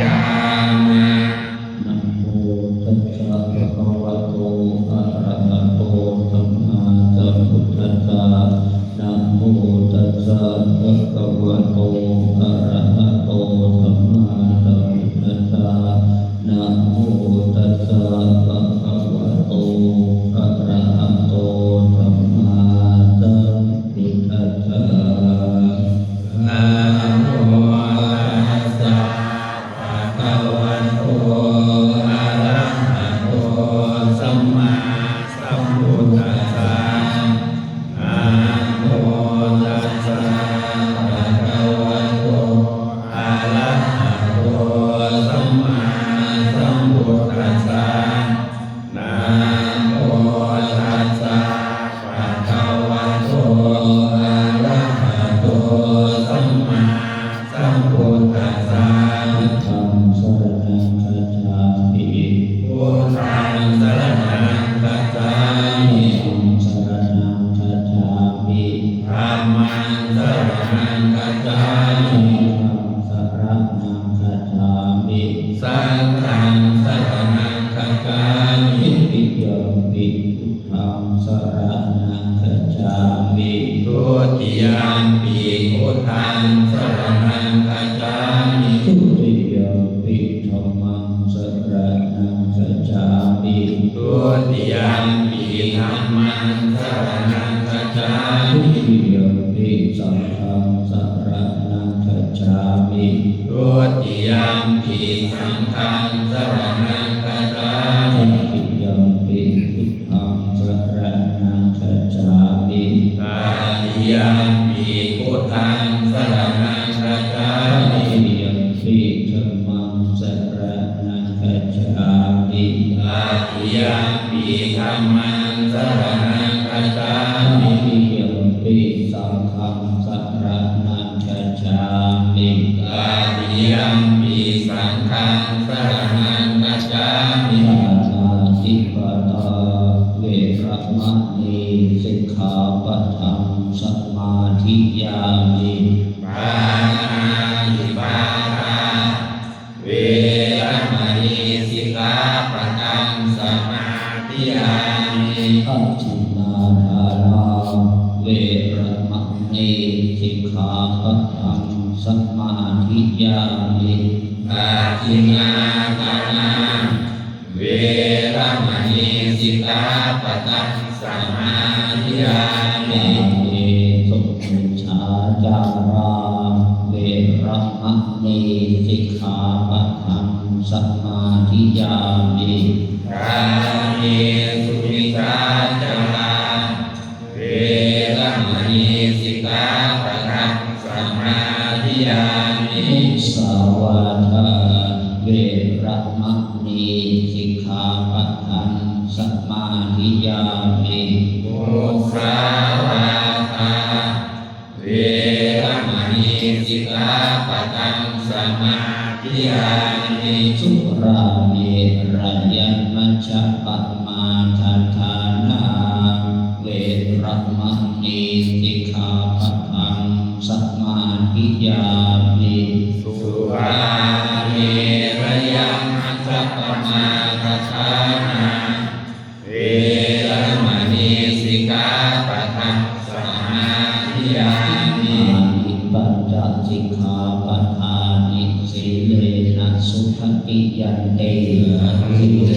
ยามะนะโมตัสสะภะคะวะโตอะระหะโตสัมมาสัมพุทธัสสะนะโมตัสสะภะคะวะโตอะระหะโตสัมมาสัมพุทธัสสะนะโมตัสสะภะคะวะโตอะระหะโตสัมมาสัมพุทธัสสะนะโมตัสสะภะคะวะโตอะระหะโตสัมมาสัมพุทธัสสะนะโมตัสสะภะคะวะโตอะระหะโตสัมมาสัมพุทธัสสะนะโมตัสสะภะคะวะโตอะระหะโตสัมมาสัมพุทธัสสะธัมมังสรณังคัจฉามิ พุทธังสรณังคัจฉามิ ธัมมังสรณังคัจฉามิ ธัมมังสรณังคัจฉามิ สังฆังสรณังคัจฉามิ สังฆังสรณังคัจฉามิ ปิยัมปิพุทธังสรณังคัจฉามิ ทุติยมปิพุทธังสรณังคัจฉามิ ทุติยัมปิธัมมังสรณังคัจฉามิ ทุติยมปิธัมมังสรณังคัจฉาทุ มิ ติยัมปิสังฆังสรณังคัจฉามิ ทุติยมปิสังฆังสรณังคัจฉามิ ตติยัมปิพุทธังสรณังคัจฉามิ ตาติยมปิพุทธังสรณังคัจฉา ต มิ ติยัมปิธัมมังสรณังคัจฉามิ ตาติยมปิธัมมังสรณังคัจฉา ต มิ ติยัมปิสังฆังสรณังคัจฉามิ ตาติยมปิสังฆังสรณังคัจฉามิ ปานาติปตาเวระมะนีสิกขาปะทังสมาธิยามิ ปานาติปาตาเวรมณีสิกขาปะทังสมาธิยามิ อัจฉินาทานาเวระมะนีสิกขาปะทังสมาธิยามิ อาทินนาทานาเวรมณีสิกขาปะทังสมาธิยามิ เอสุมิชาจาราเวระมะนีสิกขาปะทังสมาธิยามิ กาเมสุมิจาจาราเวรมณีสิกขาปะทังสมาธิยามิ มุสาวาทาเวระมะนีสิกขาปะทังสมาธิยามิ มุสาวาทาเวรมณีสิกขาปะทังสมาธิยามิ สุราเมรยมัชฌปมาทฐานาเวระมะนีสิกขาปะทังสมาธิยามิ สุราเมรยมัชฌัปปมาทฐานาเวรมณีสิกขาปะทังสมาธิยามิ อานิปัญจสิกขาปทานิสีเลนะสุขติยันเตสีเล